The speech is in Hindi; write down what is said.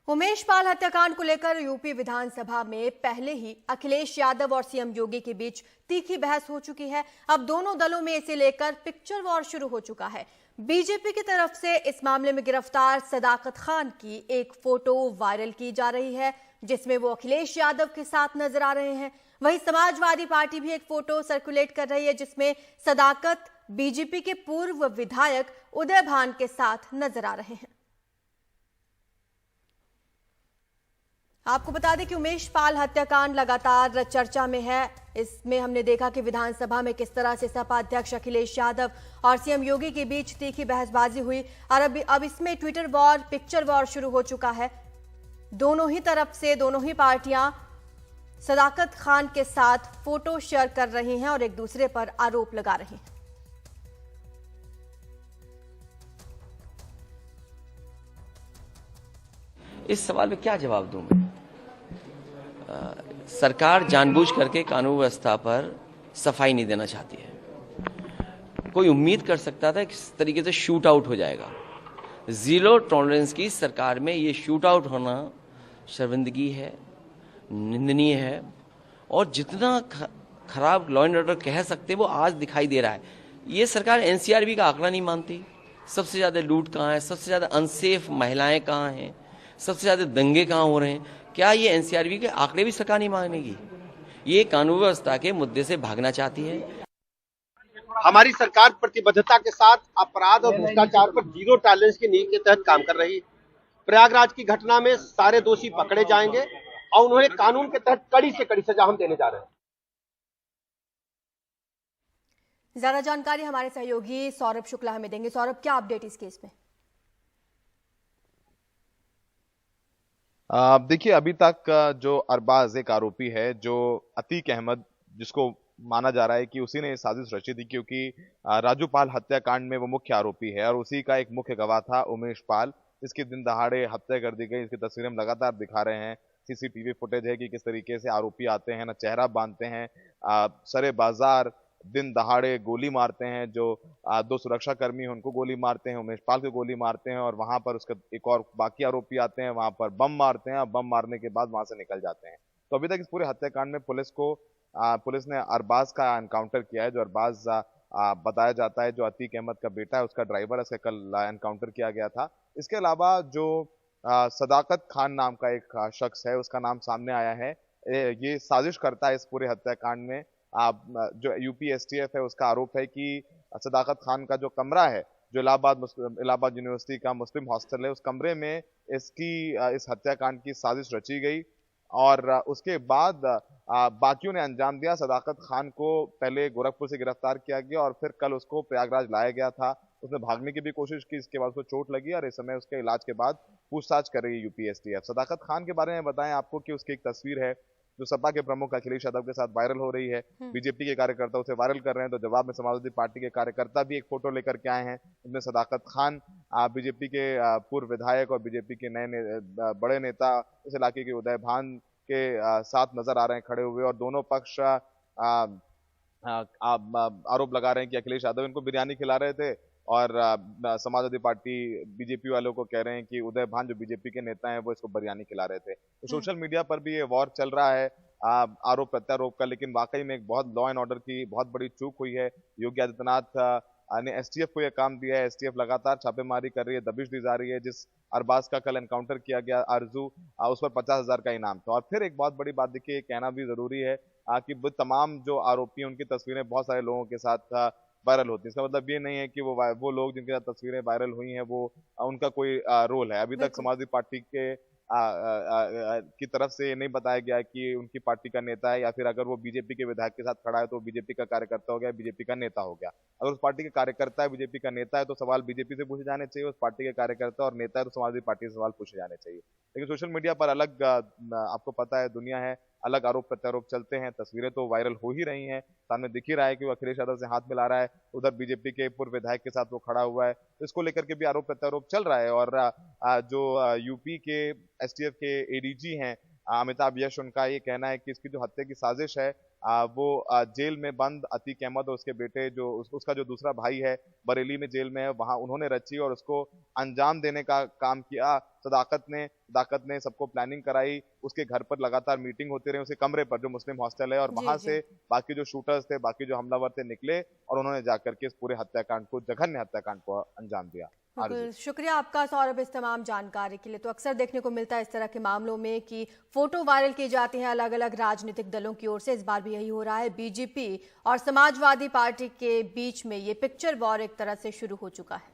उमेश पाल हत्याकांड को लेकर यूपी विधानसभा में पहले ही अखिलेश यादव और सीएम योगी के बीच तीखी बहस हो चुकी है। अब दोनों दलों में इसे लेकर पिक्चर वॉर शुरू हो चुका है। बीजेपी की तरफ से इस मामले में गिरफ्तार सदाकत खान की एक फोटो वायरल की जा रही है, जिसमें वो अखिलेश यादव के साथ नजर आ रहे हैं। वहीं समाजवादी पार्टी भी एक फोटो सर्कुलेट कर रही है, जिसमें सदाकत बीजेपी के पूर्व विधायक उदय भान के साथ नजर आ रहे हैं। आपको बता दें कि उमेश पाल हत्याकांड लगातार चर्चा में है। इसमें हमने देखा कि विधानसभा में किस तरह से सपा अध्यक्ष अखिलेश यादव और सीएम योगी के बीच तीखी बहसबाजी हुई और अब इसमें ट्विटर वॉर, पिक्चर वॉर शुरू हो चुका है। दोनों ही तरफ से दोनों ही पार्टियां सदाकत खान के साथ फोटो शेयर कर रही हैं और एक दूसरे पर आरोप लगा रही हैं। इस सवाल में क्या जवाब दूं मैं? सरकार जानबूझ करके कानून व्यवस्था पर सफाई नहीं देना चाहती है। कोई उम्मीद कर सकता था कि इस तरीके से शूट आउट हो जाएगा। जीरो टॉलरेंस की सरकार में ये शूट आउट होना शर्मिंदगी है, निंदनीय है और जितना खराब लॉ एंड ऑर्डर कह सकते वो आज दिखाई दे रहा है। ये सरकार एनसीआरबी का आंकड़ा नहीं मानती। सबसे ज्यादा लूट कहाँ है, सबसे ज्यादा अनसेफ महिलाएं कहाँ हैं, सबसे ज्यादा दंगे कहाँ हो रहे हैं। क्या ये एनसीआरबी के आंकड़े भी सरकार नहीं मानेगी? ये कानून व्यवस्था के मुद्दे से भागना चाहती है। हमारी सरकार प्रतिबद्धता के साथ अपराध और भ्रष्टाचार पर जीरो टॉलरेंस की नीति के तहत काम कर रही है। प्रयागराज की घटना में सारे दोषी पकड़े जाएंगे और उन्हें कानून के तहत कड़ी से कड़ी सजा हम देने जा रहे हैं। ज्यादा जानकारी हमारे सहयोगी सौरभ शुक्ला हमें देंगे। सौरभ, क्या अपडेट इस केस में? देखिए, अभी तक जो अरबाज एक आरोपी है, जो अतीक अहमद, जिसको माना जा रहा है कि उसी ने साजिश रची थी, क्योंकि राजू पाल हत्याकांड में वो मुख्य आरोपी है और उसी का एक मुख्य गवाह था उमेश पाल। इसकी दिन दहाड़े हत्या कर दी गई। इसकी तस्वीरें हम लगातार दिखा रहे हैं। सीसीटीवी फुटेज है कि किस तरीके से आरोपी आते हैं, ना चेहरा बांधते हैं, सरे बाजार दिन दहाड़े गोली मारते हैं। जो दो सुरक्षाकर्मी हैं उनको गोली मारते हैं, उमेश पाल को गोली मारते हैं और वहां पर उसके एक और बाकी आरोपी आते हैं, वहां पर बम मारते हैं। बम मारने के बाद वहां से निकल जाते हैं। तो अभी तक इस पूरे हत्याकांड में पुलिस ने अरबाज का एनकाउंटर किया है। जो अरबाज बताया जाता है जो अतीक अहमद का बेटा है, उसका ड्राइवर है, उसका कल एनकाउंटर किया गया था। इसके अलावा जो सदाकत खान नाम का एक शख्स है, उसका नाम सामने आया है। ये साजिश करता है इस पूरे हत्याकांड में। जो यूपी एसटीएफ है, उसका आरोप है कि सदाकत खान का जो कमरा है, जो इलाहाबाद यूनिवर्सिटी का मुस्लिम हॉस्टल है, उस कमरे में इस हत्याकांड की साजिश रची गई और उसके बाद बाकियों ने अंजाम दिया। सदाकत खान को पहले गोरखपुर से गिरफ्तार किया गया और फिर कल उसको प्रयागराज लाया गया था। उसने भागने की भी कोशिश की, इसके बाद उसको चोट लगी और इस समय उसके इलाज के बाद पूछताछ कर रही है यूपी एसटीएफ। सदाकत खान के बारे में बताएं आपको कि उसकी एक तस्वीर है जो सपा के प्रमुख अखिलेश यादव के साथ वायरल हो रही है। बीजेपी के कार्यकर्ता उसे वायरल कर रहे हैं, तो जवाब में समाजवादी पार्टी के कार्यकर्ता भी एक फोटो लेकर के आए हैं। इसमें सदाकत खान बीजेपी के पूर्व विधायक और बीजेपी के बड़े नेता इस इलाके के उदय भान के साथ नजर आ रहे हैं खड़े हुए और दोनों पक्ष आरोप लगा रहे हैं कि अखिलेश यादव इनको बिरयानी खिला रहे थे और समाजवादी पार्टी बीजेपी वालों को कह रहे हैं कि उदय भान जो बीजेपी के नेता हैं वो इसको बिरयानी खिला रहे थे। तो सोशल मीडिया पर भी ये वॉर चल रहा है आरोप प्रत्यारोप का, लेकिन वाकई में एक बहुत लॉ एंड ऑर्डर की बहुत बड़ी चूक हुई है। योगी आदित्यनाथ ने एसटीएफ को यह काम दिया है। एसटीएफ लगातार छापेमारी कर रही है, दबिश दी जा रही है। जिस अरबाज का कल एनकाउंटर किया गया आरजू, उस पर 50,000 का इनाम था। और फिर एक बहुत बड़ी बात देखिए, कहना भी जरूरी है कि तमाम जो आरोपी हैं उनकी तस्वीरें बहुत सारे लोगों के साथ वायरल होती है। इसका मतलब ये नहीं है कि वो लोग जिनके साथ तस्वीरें वायरल हुई हैं वो उनका कोई रोल है। अभी तक समाजवादी पार्टी के की तरफ से ये नहीं बताया गया कि उनकी पार्टी का नेता है, या फिर अगर वो बीजेपी के विधायक के साथ खड़ा है तो बीजेपी का कार्यकर्ता हो गया, बीजेपी का नेता हो गया। अगर उस पार्टी के कार्यकर्ता है, बीजेपी का नेता है, तो सवाल बीजेपी से पूछे जाने चाहिए। उस पार्टी के कार्यकर्ता और नेता है तो समाजवादी पार्टी से सवाल पूछे जाने चाहिए। लेकिन सोशल मीडिया पर अलग आपको पता है दुनिया है, अलग आरोप प्रत्यारोप चलते हैं। तस्वीरें तो वायरल हो ही रही हैं, सामने दिख ही रहा है कि वो अखिलेश यादव से हाथ मिला रहा है, उधर बीजेपी के पूर्व विधायक के साथ वो खड़ा हुआ है। तो इसको लेकर के भी आरोप प्रत्यारोप चल रहा है। और जो यूपी के एसटीएफ के एडीजी हैं अमिताभ यश, उनका ये कहना है कि इसकी जो हत्या की साजिश है वो जेल में बंद अतीक अहमद और उसके बेटे जो उसका जो दूसरा भाई है बरेली में जेल में है, वहां उन्होंने रची और उसको अंजाम देने का काम किया। सदाकत ने सबको प्लानिंग कराई, उसके घर पर लगातार मीटिंग होती रही, उसके कमरे पर जो मुस्लिम हॉस्टल है, और वहां से बाकी जो शूटर्स थे, बाकी जो हमलावर थे निकले और उन्होंने जाकर के इस पूरे हत्याकांड को, जघन्य हत्याकांड को अंजाम दिया। शुक्रिया आपका सौरभ इस तमाम जानकारी के लिए। तो अक्सर देखने को मिलता है इस तरह के मामलों में कि फोटो वायरल की जाती हैं अलग अलग राजनीतिक दलों की ओर से। इस बार भी यही हो रहा है। बीजेपी और समाजवादी पार्टी के बीच में ये पिक्चर वॉर एक तरह से शुरू हो चुका है।